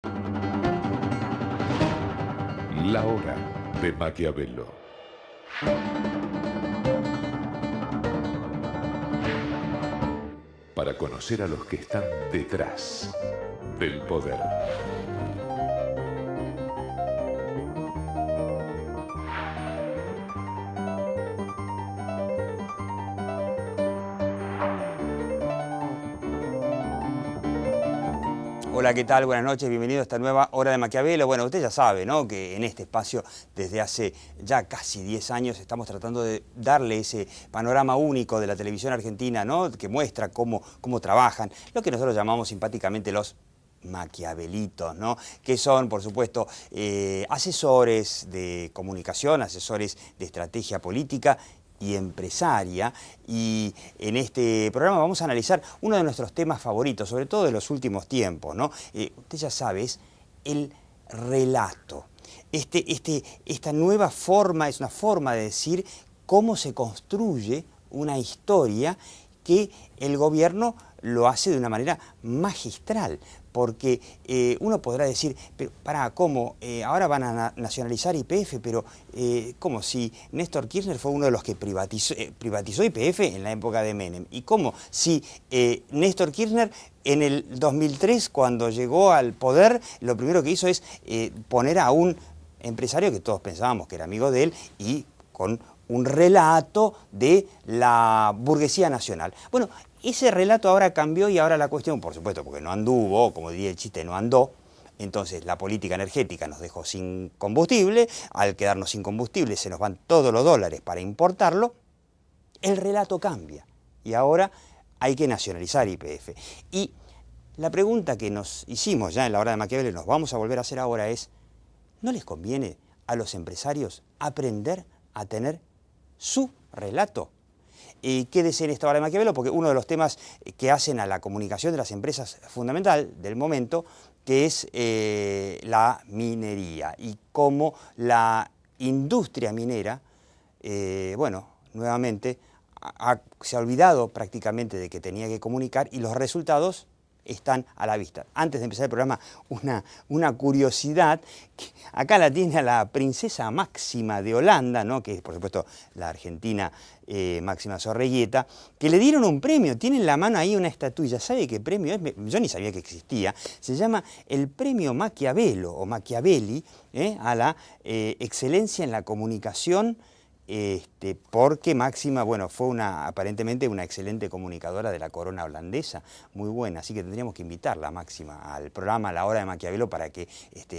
La hora de Maquiavelo. Para conocer a los que están detrás del poder. Hola, ¿qué tal? Buenas noches, bienvenido a esta nueva Hora de Maquiavelo. Bueno, usted ya sabe, ¿no?, que en este espacio desde hace ya casi 10 años estamos tratando de darle ese panorama único de la televisión argentina, ¿no?, que muestra cómo trabajan, lo que nosotros llamamos simpáticamente los maquiavelitos, ¿no?, que son, por supuesto, asesores de comunicación, asesores de estrategia política y empresaria, y en este programa vamos a analizar uno de nuestros temas favoritos, sobre todo de los últimos tiempos, ¿no? Usted ya sabe, es el relato. Esta nueva forma, es una forma de decir cómo se construye una historia que el gobierno lo hace de una manera magistral, porque uno podrá decir, pero ¿cómo? Ahora van a nacionalizar YPF, pero ¿cómo? Si Néstor Kirchner fue uno de los que privatizó YPF en la época de Menem, y ¿cómo? Si Néstor Kirchner en el 2003, cuando llegó al poder, lo primero que hizo es poner a un empresario que todos pensábamos que era amigo de él, y con un relato de la burguesía nacional. Bueno, ese relato ahora cambió y ahora la cuestión, por supuesto, porque no anduvo, como diría el chiste, no andó. Entonces la política energética nos dejó sin combustible, al quedarnos sin combustible se nos van todos los dólares para importarlo, el relato cambia y ahora hay que nacionalizar YPF. Y la pregunta que nos hicimos ya en la Hora de Maquiavelo y nos vamos a volver a hacer ahora es, ¿no les conviene a los empresarios aprender a tener su relato? Quédese en esta Hora de Maquiavelo, porque uno de los temas que hacen a la comunicación de las empresas fundamental del momento, que es la minería, y cómo la industria minera, bueno, nuevamente se ha olvidado prácticamente de que tenía que comunicar, y los resultados están a la vista. Antes de empezar el programa, una curiosidad, que acá la tiene a la princesa Máxima de Holanda, ¿no?, que es por supuesto la argentina Máxima Zorreguieta, que le dieron un premio, tiene en la mano ahí una estatuilla. ¿Sabe qué premio es? Yo ni sabía que existía. Se llama el Premio Maquiavelo o Machiavelli a la excelencia en la comunicación, porque Máxima, bueno, fue aparentemente una excelente comunicadora de la corona holandesa, muy buena, así que tendríamos que invitarla, Máxima, al programa a la Hora de Maquiavelo para que,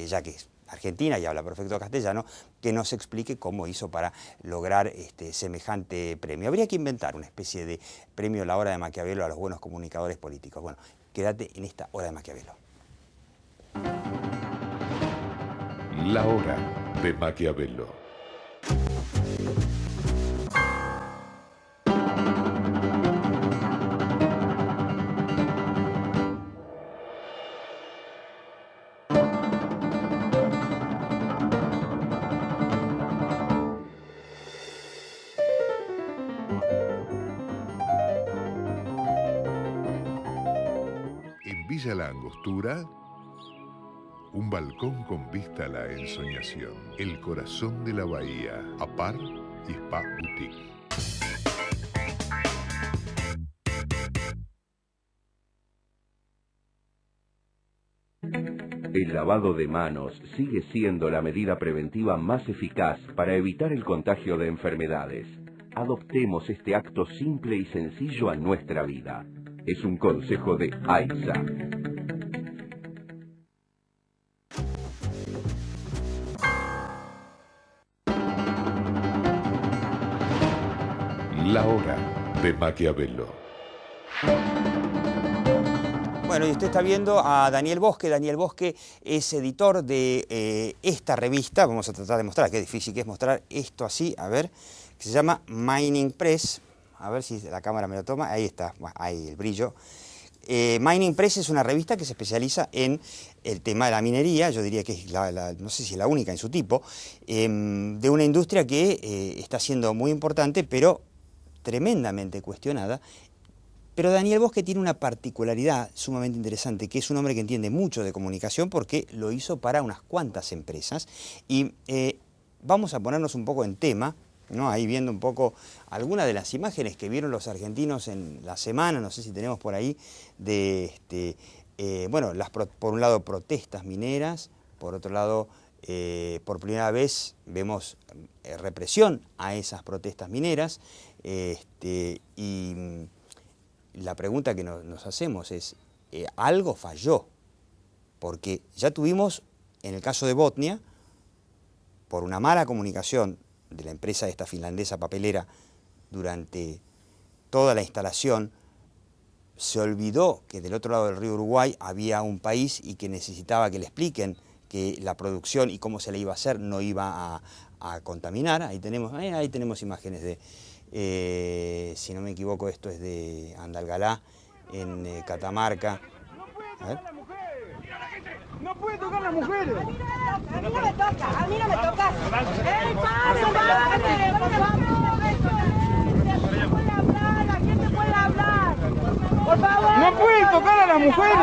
ya que es argentina y habla perfecto castellano, que nos explique cómo hizo para lograr semejante premio. Habría que inventar una especie de premio a la Hora de Maquiavelo a los buenos comunicadores políticos. Bueno, quédate en esta Hora de Maquiavelo. La hora de Maquiavelo. En Villa La Angostura, un balcón con vista a la ensoñación, el corazón de la bahía, Apar y Spa Boutique. El lavado de manos sigue siendo la medida preventiva más eficaz para evitar el contagio de enfermedades. Adoptemos este acto simple y sencillo a nuestra vida. Es un consejo de AISA. La hora de Maquiavelo. Bueno, y usted está viendo a Daniel Bosque. Daniel Bosque es editor de esta revista. Vamos a tratar de mostrar, qué difícil que es mostrar esto así, a ver, que se llama Mining Press. A ver si la cámara me lo toma. Ahí está, bueno, ahí el brillo. Mining Press es una revista que se especializa en el tema de la minería. Yo diría que es no sé si es la única en su tipo, de una industria que está siendo muy importante, pero tremendamente cuestionada Pero Daniel Bosque tiene una particularidad sumamente interesante, que es un hombre que entiende mucho de comunicación porque lo hizo para unas cuantas empresas. Y vamos a ponernos un poco en tema, ¿no? Ahí viendo un poco algunas de las imágenes que vieron los argentinos en la semana, no sé si tenemos por ahí, de, bueno, por un lado protestas mineras, por otro lado, por primera vez vemos represión a esas protestas mineras, y la pregunta que nos hacemos es, algo falló, porque ya tuvimos, en el caso de Botnia, por una mala comunicación de la empresa esta finlandesa papelera durante toda la instalación, se olvidó que del otro lado del río Uruguay había un país y que necesitaba que le expliquen que la producción y cómo se le iba a hacer no iba a contaminar. Ahí tenemos imágenes de, si no me equivoco, esto es de Andalgalá, en Catamarca. A ver. No puede tocar a las mujeres. A mí no me toca, a mí no me toca. ¡Ey, padre, por favor! ¿Quién puede hablar? ¿A quién te puede hablar? Por favor. No pueden tocar a las mujeres.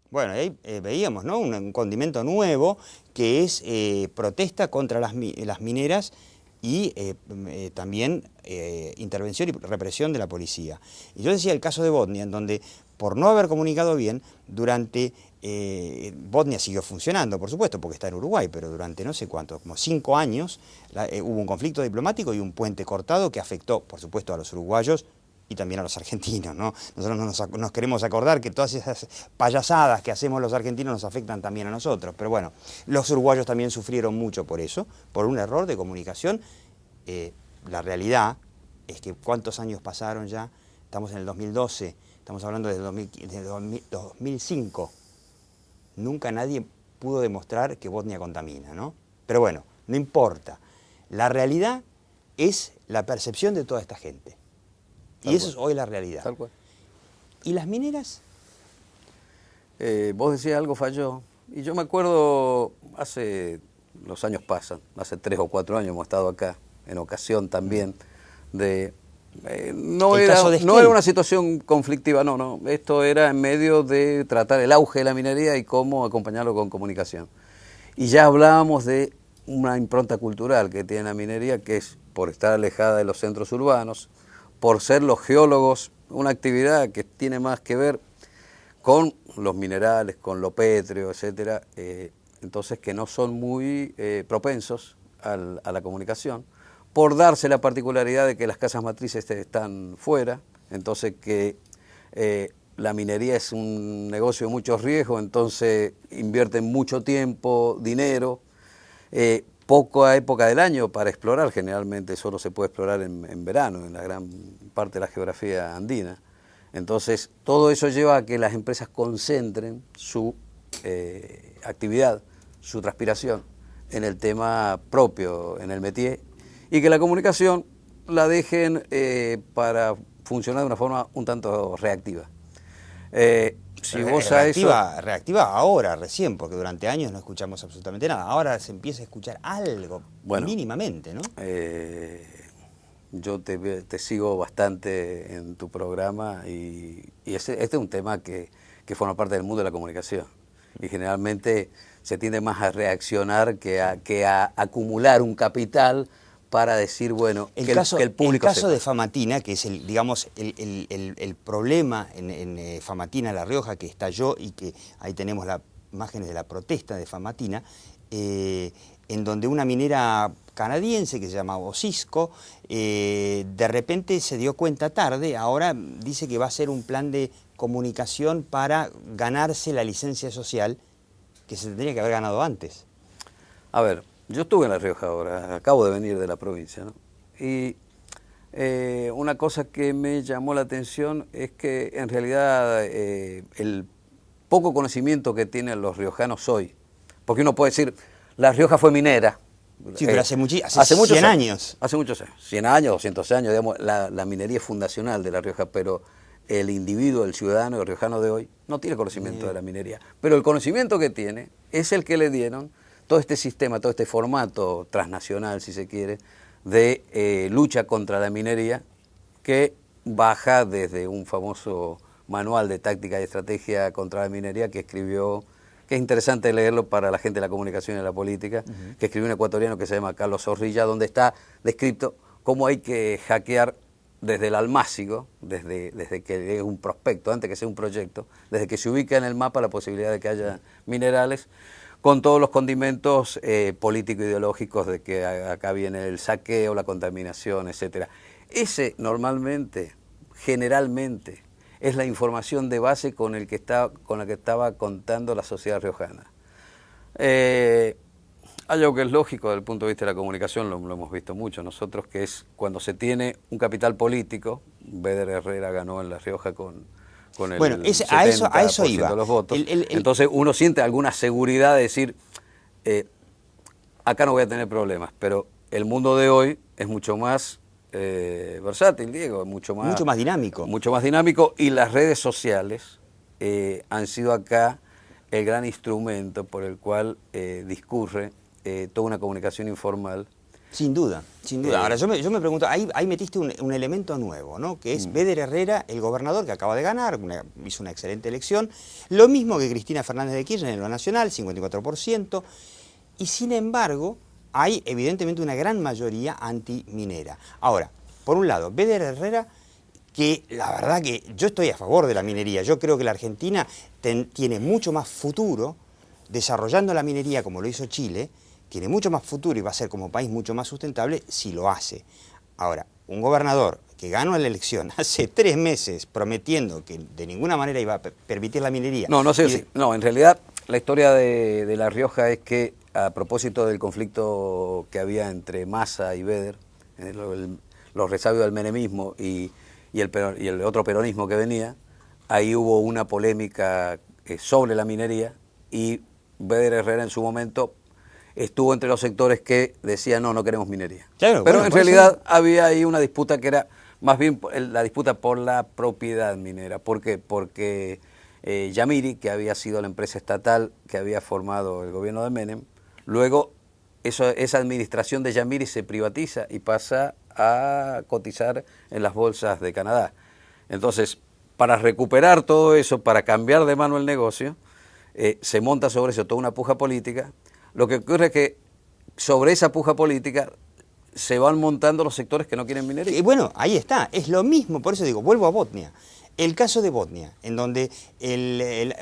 Bueno, ahí veíamos, ¿no? Un condimento nuevo que es protesta contra las mineras y también intervención y represión de la policía. Y yo decía el caso de Botnia, en donde por no haber comunicado bien, Botnia siguió funcionando, por supuesto, porque está en Uruguay, pero durante no sé cuánto, como 5 años, hubo un conflicto diplomático y un puente cortado que afectó, por supuesto, a los uruguayos y también a los argentinos, ¿no? Nosotros nos queremos acordar que todas esas payasadas que hacemos los argentinos nos afectan también a nosotros, pero bueno, los uruguayos también sufrieron mucho por eso, por un error de comunicación. La realidad es que ¿cuántos años pasaron ya? Estamos en el 2012, estamos hablando desde 2005. Nunca nadie pudo demostrar que Botnia contamina, ¿no? Pero bueno, no importa. La realidad es la percepción de toda esta gente. Y eso es hoy la realidad. Tal cual. ¿Y las mineras? Vos decías algo falló. Y yo me acuerdo, los años pasan, hace 3 o 4 años hemos estado acá, en ocasión también, de... no era una situación conflictiva, no. Esto era en medio de tratar el auge de la minería y cómo acompañarlo con comunicación. Y ya hablábamos de una impronta cultural que tiene la minería, que es por estar alejada de los centros urbanos, por ser los geólogos, una actividad que tiene más que ver con los minerales, con lo pétreo, etcétera, entonces que no son muy propensos a la comunicación, por darse la particularidad de que las casas matrices están fuera, entonces que la minería es un negocio de muchos riesgos, entonces invierten mucho tiempo, dinero, poca época del año para explorar, generalmente solo se puede explorar en verano, en la gran parte de la geografía andina. Entonces, todo eso lleva a que las empresas concentren su actividad, su transpiración en el tema propio, en el métier, y que la comunicación la dejen para funcionar de una forma un tanto reactiva. Si vos reactiva ahora, recién, porque durante años no escuchamos absolutamente nada. Ahora se empieza a escuchar algo, bueno, mínimamente, ¿no? Yo te sigo bastante en tu programa y este es un tema que forma parte del mundo de la comunicación. Y generalmente se tiende más a reaccionar que a acumular un capital para decir, bueno, que el público El caso de Famatina, que es el problema en Famatina, La Rioja, que estalló y que ahí tenemos las imágenes de la protesta de Famatina, en donde una minera canadiense que se llama Osisko, de repente se dio cuenta tarde, ahora dice que va a hacer un plan de comunicación para ganarse la licencia social que se tendría que haber ganado antes. A ver, yo estuve en La Rioja ahora, acabo de venir de la provincia, ¿no? Y una cosa que me llamó la atención es que en realidad el poco conocimiento que tienen los riojanos hoy, porque uno puede decir, La Rioja fue minera. Sí, pero hace muchos 100 años. Hace muchos años, 100 años, 200 años, digamos, la minería es fundacional de La Rioja, pero el individuo, el ciudadano, el riojano de hoy, no tiene conocimiento de la minería. Pero el conocimiento que tiene es el que le dieron todo este sistema, todo este formato transnacional, si se quiere, de lucha contra la minería que baja desde un famoso manual de táctica y estrategia contra la minería que escribió, que es interesante leerlo para la gente de la comunicación y de la política, que escribió un ecuatoriano que se llama Carlos Zorrilla, donde está descrito cómo hay que hackear desde el almácigo, desde que es un prospecto, antes que sea un proyecto, desde que se ubica en el mapa la posibilidad de que haya minerales, con todos los condimentos político-ideológicos de que acá viene el saqueo, la contaminación, etcétera. Ese normalmente, generalmente, es la información de base con la que estaba contando la sociedad riojana. Hay algo que es lógico desde el punto de vista de la comunicación, lo hemos visto mucho nosotros, que es cuando se tiene un capital político. Béder Herrera ganó en La Rioja con el 70% iba. de los votos. Entonces uno siente alguna seguridad de decir, acá no voy a tener problemas, pero el mundo de hoy es mucho más versátil, Diego, mucho más dinámico. Mucho más dinámico, y las redes sociales han sido acá el gran instrumento por el cual discurre toda una comunicación informal. Sin duda, sin duda. Ahora, yo me pregunto, ahí metiste un elemento nuevo, ¿no? Que es Béder Herrera, el gobernador que acaba de ganar, hizo una excelente elección, lo mismo que Cristina Fernández de Kirchner en lo nacional, 54%, y sin embargo hay evidentemente una gran mayoría antiminera. Ahora, por un lado, Béder Herrera, que la verdad que yo estoy a favor de la minería, yo creo que la Argentina tiene mucho más futuro desarrollando la minería como lo hizo Chile, tiene mucho más futuro y va a ser como país mucho más sustentable si lo hace. Ahora, un gobernador que ganó la elección hace 3 meses prometiendo que de ninguna manera iba a permitir la minería... No sé si... No, en realidad la historia de La Rioja es que, a propósito del conflicto que había entre Massa y Béder, los resabios del menemismo y el otro peronismo que venía, ahí hubo una polémica sobre la minería, y Béder Herrera en su momento estuvo entre los sectores que decían no queremos minería. Claro, pero en realidad había ahí una disputa que era más bien la disputa por la propiedad minera. ¿Por qué? Porque Yamiri, que había sido la empresa estatal que había formado el gobierno de Menem, luego esa administración de Yamiri se privatiza y pasa a cotizar en las bolsas de Canadá. Entonces, para recuperar todo eso, para cambiar de mano el negocio, se monta sobre eso toda una puja política. Lo que ocurre es que sobre esa puja política se van montando los sectores que no quieren minería. Y bueno, ahí está, es lo mismo, por eso digo, vuelvo a Botnia. El caso de Botnia, en donde el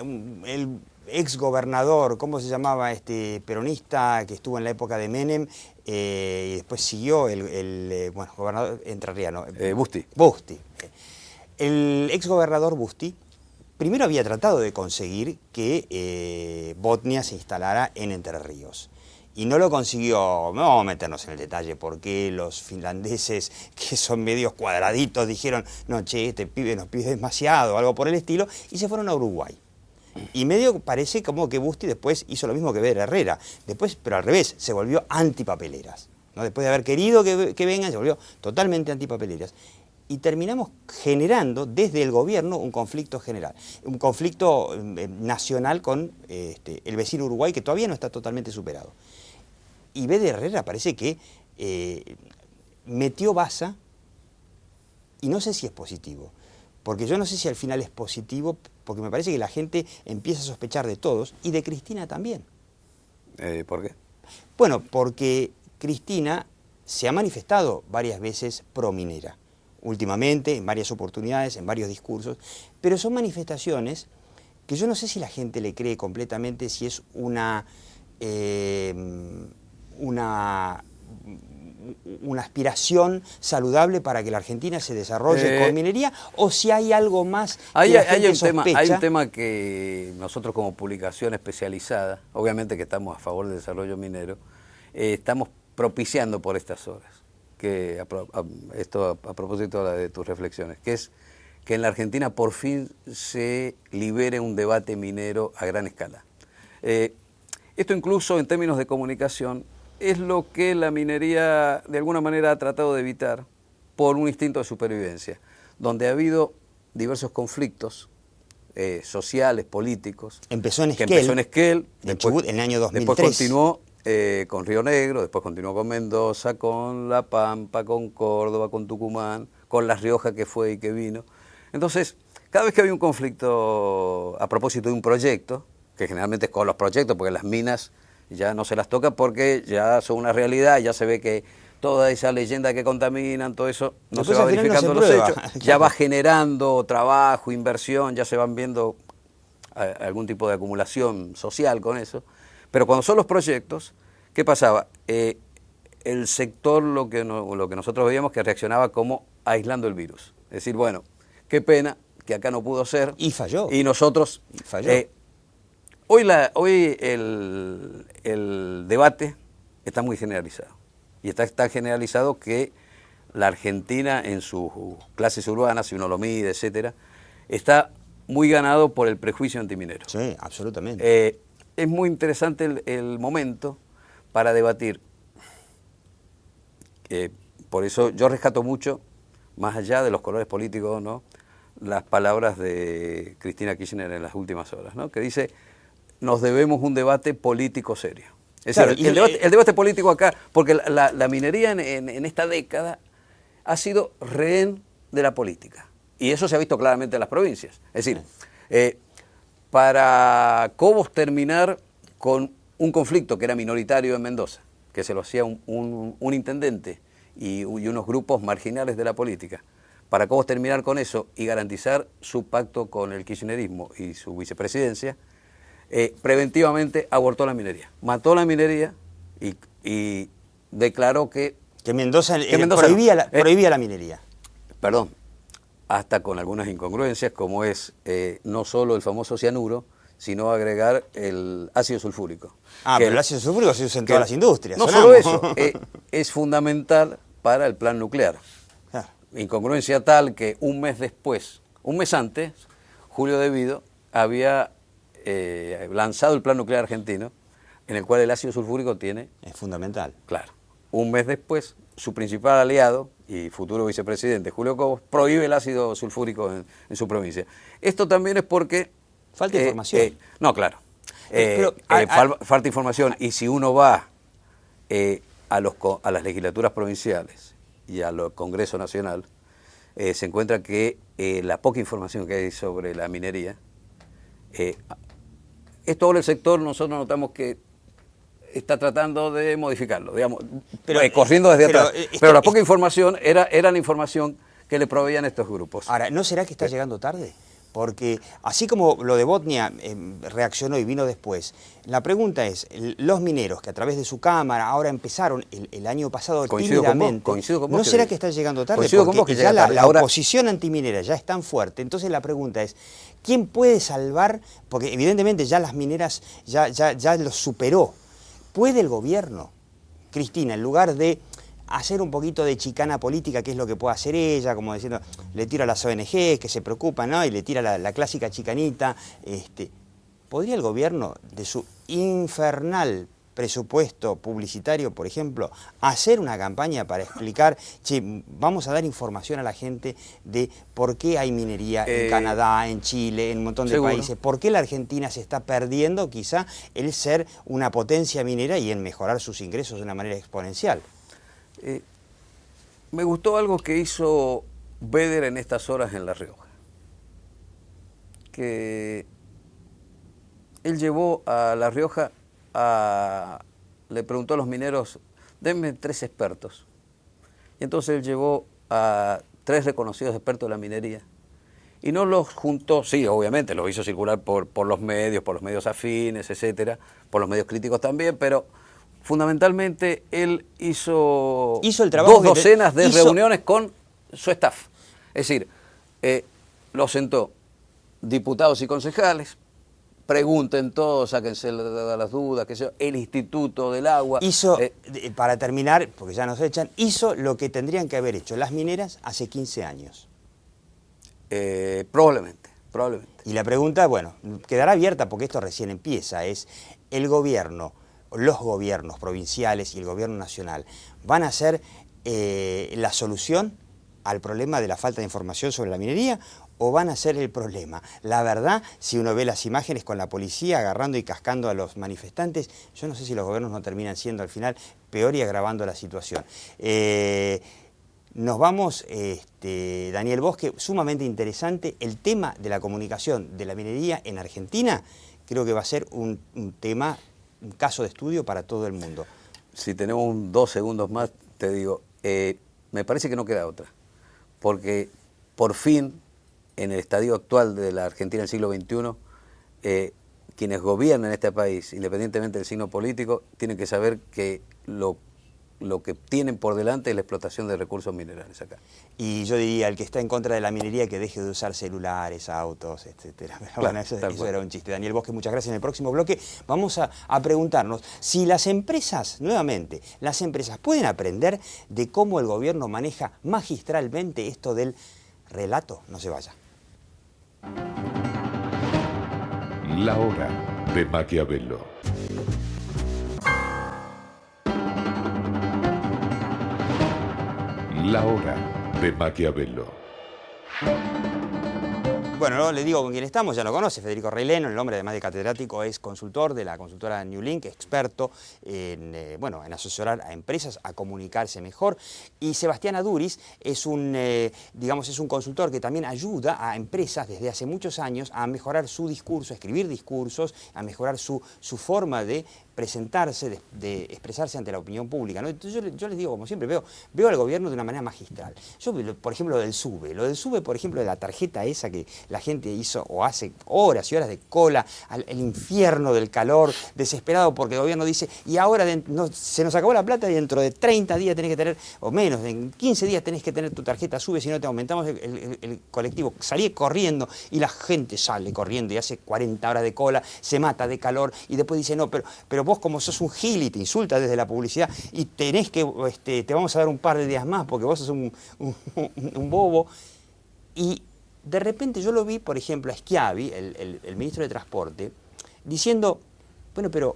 ex gobernador, ¿cómo se llamaba este peronista que estuvo en la época de Menem y después siguió el gobernador entrerriano? Busti. El ex gobernador Busti primero había tratado de conseguir que Botnia se instalara en Entre Ríos. Y no lo consiguió. No vamos a meternos en el detalle porque los finlandeses, que son medios cuadraditos, dijeron, no, che, este pibe nos pide demasiado, algo por el estilo, y se fueron a Uruguay. Y medio parece como que Busti después hizo lo mismo que Béder Herrera, después, pero al revés, se volvió antipapeleras, ¿no? Después de haber querido que vengan, se volvió totalmente antipapeleras. Y terminamos generando desde el gobierno un conflicto general, un conflicto nacional con el vecino Uruguay que todavía no está totalmente superado. Y Béder Herrera parece que metió baza, y no sé si es positivo, porque yo no sé si al final es positivo, porque me parece que la gente empieza a sospechar de todos, y de Cristina también. ¿Por qué? Bueno, porque Cristina se ha manifestado varias veces pro-minera, últimamente, en varias oportunidades, en varios discursos, pero son manifestaciones que yo no sé si la gente le cree completamente, si es una aspiración saludable para que la Argentina se desarrolle con minería, o si hay algo más que la gente sospecha. Hay un tema que nosotros como publicación especializada, obviamente que estamos a favor del desarrollo minero, estamos propiciando por estas horas, que esto a propósito de tus reflexiones, que es que en la Argentina por fin se libere un debate minero a gran escala. Esto incluso en términos de comunicación es lo que la minería de alguna manera ha tratado de evitar por un instinto de supervivencia, donde ha habido diversos conflictos sociales, políticos. Empezó en Esquel, después, en el año 2003. Después continuó con Río Negro, después continuó con Mendoza, con La Pampa, con Córdoba, con Tucumán, con La Rioja que fue y que vino. Entonces, cada vez que había un conflicto a propósito de un proyecto, que generalmente es con los proyectos, porque las minas ya no se las toca porque ya son una realidad, ya se ve que toda esa leyenda que contaminan, todo eso, no se va verificando los hechos, ya va generando trabajo, inversión, ya se van viendo algún tipo de acumulación social con eso. Pero cuando son los proyectos, ¿qué pasaba? El sector, lo que nosotros veíamos, que reaccionaba como aislando el virus. Es decir, bueno, qué pena que acá no pudo ser. Y falló. Y nosotros... Y falló. Hoy el debate está muy generalizado. Y está tan generalizado que la Argentina en sus clases urbanas, si uno lo mide, etcétera, está muy ganado por el prejuicio antiminero. Sí, absolutamente. Es muy interesante el momento para debatir. Por eso yo rescato mucho, más allá de los colores políticos, ¿no?, las palabras de Cristina Kirchner en las últimas horas, ¿no?, que dice, nos debemos un debate político serio. Es claro, decir, el debate político acá, porque la minería en esta década ha sido rehén de la política. Y eso se ha visto claramente en las provincias. Es decir, para Cobos terminar con un conflicto que era minoritario en Mendoza, que se lo hacía un intendente y unos grupos marginales de la política, para Cobos terminar con eso y garantizar su pacto con el kirchnerismo y su vicepresidencia, preventivamente abortó la minería. Mató la minería y declaró que Mendoza prohibía la minería. Perdón, hasta con algunas incongruencias, como es no solo el famoso cianuro, sino agregar el ácido sulfúrico. Pero el ácido sulfúrico se usa en todas las industrias. No solo eso, es fundamental para el plan nuclear. Claro. Incongruencia tal que un mes antes, Julio De Vido había lanzado el plan nuclear argentino, en el cual el ácido sulfúrico es fundamental. Claro. Un mes después, su principal aliado y futuro vicepresidente, Julio Cobos, prohíbe el ácido sulfúrico en su provincia. Esto también es porque... Falta información. No, claro. Falta información. Y si uno va a las legislaturas provinciales y al Congreso Nacional, se encuentra que la poca información que hay sobre la minería, todo el sector nosotros notamos que está tratando de modificarlo, digamos, corriendo desde atrás. Pero la poca información era la información que le proveían estos grupos. Ahora, ¿no será que está llegando tarde? Porque así como lo de Botnia reaccionó y vino después, la pregunta es, los mineros que a través de su cámara ahora empezaron el año pasado tímidamente, coincido con vos ¿no será que está llegando tarde? Coincido con vos que ya la oposición antiminera ya es tan fuerte. Entonces la pregunta es, ¿quién puede salvar? Porque evidentemente ya las mineras ya los superó. ¿Puede el gobierno, Cristina, en lugar de hacer un poquito de chicana política, que es lo que puede hacer ella, como diciendo, le tira a las ONG que se preocupan, ¿no?, y le tira la clásica chicanita, ¿podría el gobierno, de su infernal presupuesto publicitario, por ejemplo, hacer una campaña para explicar, che, vamos a dar información a la gente de por qué hay minería en Canadá, en Chile, en un montón de países, por qué la Argentina se está perdiendo quizá el ser una potencia minera y en mejorar sus ingresos de una manera exponencial? Me gustó algo que hizo Beder en estas horas en La Rioja, que él llevó a La Rioja le preguntó a los mineros, denme 3 expertos, y entonces él llevó a 3 reconocidos expertos de la minería y no los juntó, sí, obviamente los hizo circular por los medios afines, etcétera, por los medios críticos también, pero fundamentalmente él hizo el trabajo 2 docenas de reuniones con su staff. Es decir, los sentó diputados y concejales, pregunten todos, sáquense las dudas, qué sé yo, el Instituto del Agua. Hizo, para terminar, porque ya nos echan, hizo lo que tendrían que haber hecho las mineras hace 15 años. Probablemente. Y la pregunta, bueno, quedará abierta porque esto recién empieza, es el gobierno, los gobiernos provinciales y el gobierno nacional van a ser la solución al problema de la falta de información sobre la minería o van a ser el problema. La verdad, si uno ve las imágenes con la policía agarrando y cascando a los manifestantes, yo no sé si los gobiernos no terminan siendo al final peor y agravando la situación. Nos vamos, Daniel Bosque, sumamente interesante. El tema de la comunicación de la minería en Argentina creo que va a ser un tema, un caso de estudio para todo el mundo. Si tenemos 2 segundos más, te digo, me parece que no queda otra. Porque por fin, en el estadio actual de la Argentina del siglo XXI, quienes gobiernan este país, independientemente del signo político, tienen que saber que lo que tienen por delante es la explotación de recursos minerales acá. Y yo diría, el que está en contra de la minería, que deje de usar celulares, autos, etcétera. Claro, bueno, eso era un chiste. Daniel Bosque, muchas gracias. En el próximo bloque vamos a preguntarnos si las empresas, nuevamente, las empresas pueden aprender de cómo el gobierno maneja magistralmente esto del relato. No se vaya. La hora de Maquiavelo. La hora de Maquiavelo. Bueno, no le digo con quién estamos, ya lo conoce, Federico Reileno, el hombre además de catedrático es consultor de la consultora New Link, experto en asesorar a empresas a comunicarse mejor. Y Sebastián Aduriz es un consultor que también ayuda a empresas desde hace muchos años a mejorar su discurso, a escribir discursos, a mejorar su forma de presentarse, de expresarse ante la opinión pública, ¿no? Entonces yo les digo, como siempre, veo al gobierno de una manera magistral. Yo, por ejemplo, lo del SUBE, por ejemplo, de la tarjeta esa que la gente hizo o hace horas y horas de cola, el infierno del calor, desesperado porque el gobierno dice, y ahora se nos acabó la plata y dentro de 30 días tenés que tener, o menos, en 15 días tenés que tener tu tarjeta SUBE, si no te aumentamos el colectivo. Salí corriendo y la gente sale corriendo y hace 40 horas de cola, se mata de calor y después dice, no, pero vos como sos un gil y te insultas desde la publicidad y tenés que, te vamos a dar un par de días más porque vos sos un bobo. Y de repente yo lo vi, por ejemplo, a Schiavi, el ministro de Transporte, diciendo, bueno, pero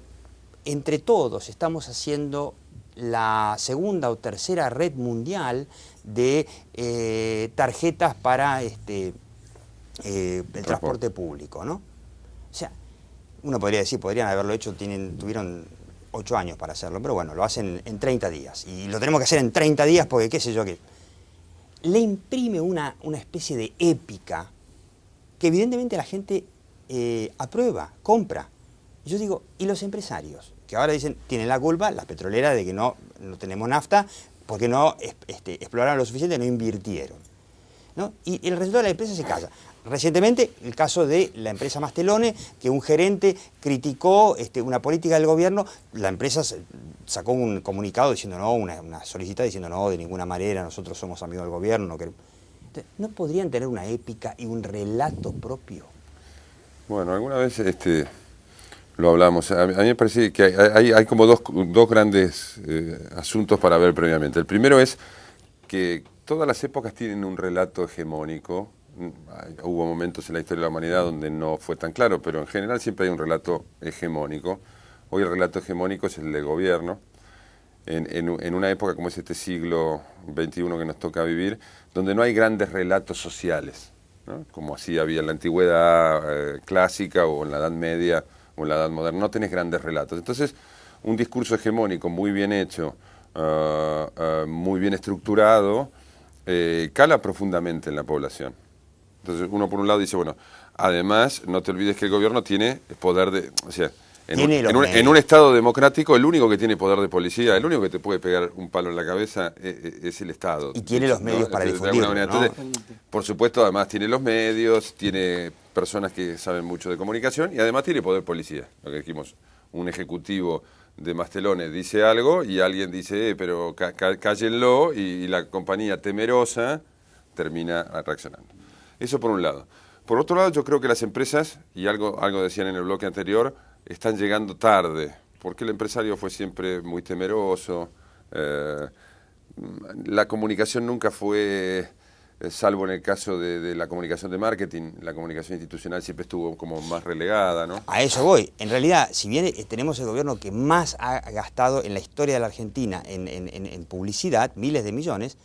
entre todos estamos haciendo la segunda o tercera red mundial de tarjetas para el transporte público, ¿no? O sea, uno podría decir, podrían haberlo hecho, tuvieron 8 años para hacerlo, pero bueno, lo hacen en 30 días. Y lo tenemos que hacer en 30 días porque qué sé yo qué. Le imprime una especie de épica que evidentemente la gente aprueba, compra. Yo digo, ¿y los empresarios? Que ahora dicen, tienen la culpa, las petroleras, de que no tenemos nafta, porque no exploraron lo suficiente, no invirtieron, ¿no? Y el resultado de la empresa se calla. Recientemente, el caso de la empresa Mastelone, que un gerente criticó una política del gobierno, la empresa sacó un comunicado diciendo no, una solicitud diciendo no, de ninguna manera, nosotros somos amigos del gobierno. ¿No podrían tener una épica y un relato propio? Bueno, alguna vez lo hablamos. A mí me parece que hay como dos grandes asuntos para ver previamente. El primero es que todas las épocas tienen un relato hegemónico. Hubo momentos en la historia de la humanidad donde no fue tan claro, pero en general siempre hay un relato hegemónico. Hoy el relato hegemónico es el del gobierno. En una época como es este siglo XXI que nos toca vivir, donde no hay grandes relatos sociales, ¿no? Como así había en la antigüedad clásica o en la Edad Media o en la Edad Moderna, no tenés grandes relatos. Entonces, un discurso hegemónico muy bien hecho, muy bien estructurado, cala profundamente en la población. Entonces uno por un lado dice, bueno, además no te olvides que el gobierno tiene poder de... O sea, en un Estado democrático el único que tiene poder de policía, el único que te puede pegar un palo en la cabeza es el Estado. Y tiene los medios para difundirlo, ¿no? Entonces, por supuesto, además tiene los medios, tiene personas que saben mucho de comunicación y además tiene poder policial. Lo que dijimos, un ejecutivo de Mastelone dice algo y alguien dice, pero cállenlo, y la compañía temerosa termina reaccionando. Eso por un lado. Por otro lado, yo creo que las empresas, y algo decían en el bloque anterior, están llegando tarde, porque el empresario fue siempre muy temeroso. La comunicación nunca fue, salvo en el caso de la comunicación de marketing, la comunicación institucional siempre estuvo como más relegada, ¿no? A eso voy. En realidad, si bien tenemos el gobierno que más ha gastado en la historia de la Argentina en publicidad, miles de millones,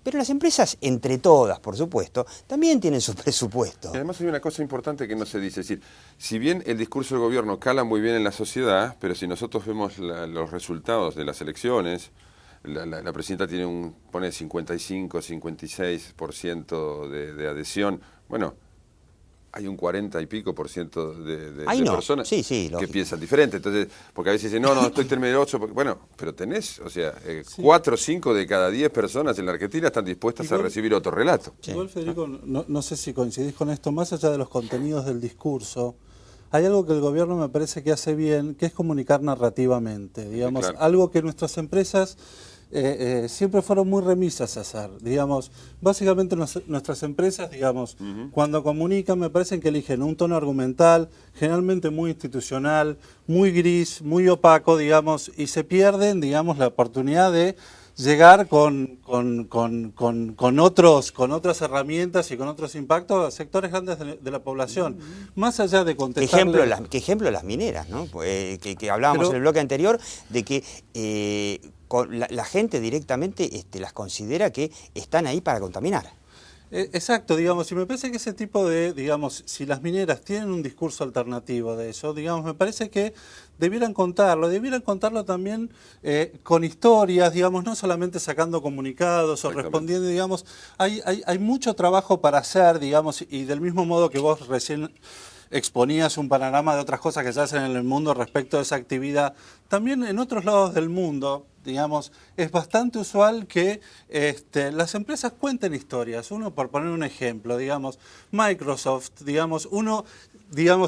pero las empresas, entre todas, por supuesto, también tienen su presupuesto. Y además hay una cosa importante que no se dice, es decir, si bien el discurso del gobierno cala muy bien en la sociedad, pero si nosotros vemos los resultados de las elecciones, la presidenta tiene pone 55, 56% de adhesión. Bueno, hay un 40 y pico por ciento de personas que piensan diferente. Entonces, porque a veces dicen, no, estoy temeroso. Bueno, pero tenés, o sea, 4 o 5 de cada 10 personas en la Argentina están dispuestas a recibir otro relato. Igual, Federico, no sé si coincidís con esto, más allá de los contenidos del discurso, hay algo que el gobierno me parece que hace bien, que es comunicar narrativamente, digamos, claro. Algo que nuestras empresas siempre fueron muy remisas a hacer, digamos, básicamente nuestras empresas, digamos, cuando comunican me parece que eligen un tono argumental, generalmente muy institucional, muy gris, muy opaco, digamos, y se pierden, digamos, la oportunidad de llegar con otras herramientas y con otros impactos a sectores grandes de la población. Más allá de contestarle... ¿Qué ejemplo las mineras, ¿no? Que hablábamos en el bloque anterior, de que la gente directamente las considera que están ahí para contaminar. Exacto, digamos, y me parece que ese tipo de, digamos, si las mineras tienen un discurso alternativo de eso, digamos, me parece que debieran contarlo también con historias, digamos, no solamente sacando comunicados o respondiendo, digamos, hay mucho trabajo para hacer, digamos, y del mismo modo que vos recién exponías un panorama de otras cosas que se hacen en el mundo respecto a esa actividad, también en otros lados del mundo, digamos, es bastante usual que las empresas cuenten historias. Uno, por poner un ejemplo, digamos, Microsoft, digamos,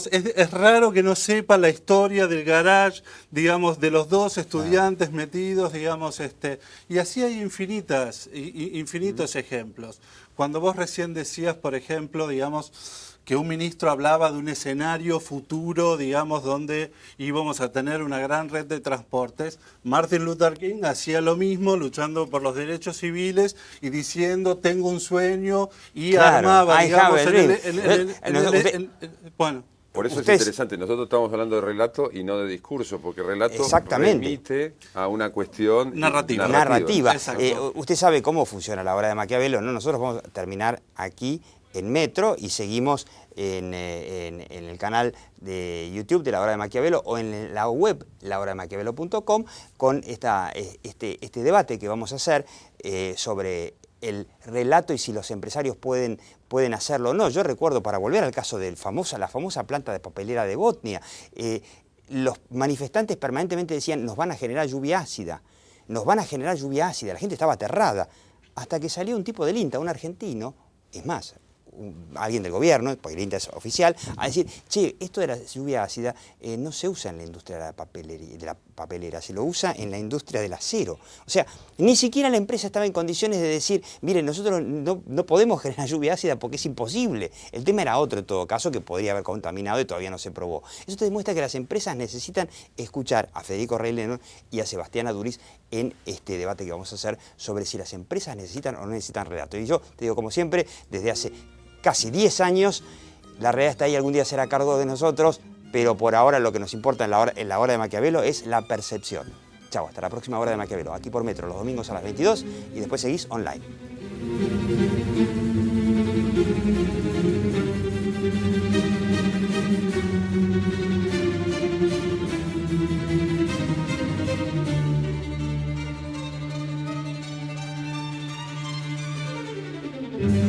es raro que no sepa la historia del garage, digamos, de los dos estudiantes metidos, digamos, y así hay infinitos ejemplos. Cuando vos recién decías, por ejemplo, digamos, que un ministro hablaba de un escenario futuro, digamos, donde íbamos a tener una gran red de transportes. Martin Luther King hacía lo mismo, luchando por los derechos civiles y diciendo, tengo un sueño, y armaba, digamos, bueno. Por eso es interesante, nosotros estamos hablando de relato y no de discurso, porque relato remite a una cuestión narrativa. Usted sabe cómo funciona la obra de Maquiavelo, ¿no? Nosotros vamos a terminar aquí en Metro y seguimos en el canal de YouTube de La Hora de Maquiavelo o en la web lahorademaquiavelo.com con este debate que vamos a hacer sobre el relato y si los empresarios pueden hacerlo o no. Yo recuerdo, para volver al caso de la famosa planta de papelera de Botnia, los manifestantes permanentemente decían, nos van a generar lluvia ácida, la gente estaba aterrada, hasta que salió un tipo del INTA, un argentino, es más, alguien del gobierno, porque el INTA es oficial, a decir, che, esto de la lluvia ácida no se usa en la industria de la papelera, se lo usa en la industria del acero. O sea, ni siquiera la empresa estaba en condiciones de decir, miren, nosotros no podemos generar lluvia ácida porque es imposible. El tema era otro en todo caso, que podría haber contaminado y todavía no se probó. Eso te demuestra que las empresas necesitan escuchar a Federico Rey Lennon y a Sebastián Aduriz en este debate que vamos a hacer sobre si las empresas necesitan o no necesitan relato. Y yo te digo, como siempre, desde hace casi 10 años, la realidad está ahí, algún día será cargo de nosotros, pero por ahora lo que nos importa en la hora de Maquiavelo es la percepción. Chao, hasta la próxima Hora de Maquiavelo, aquí por Metro, los domingos a las 22 y después seguís online.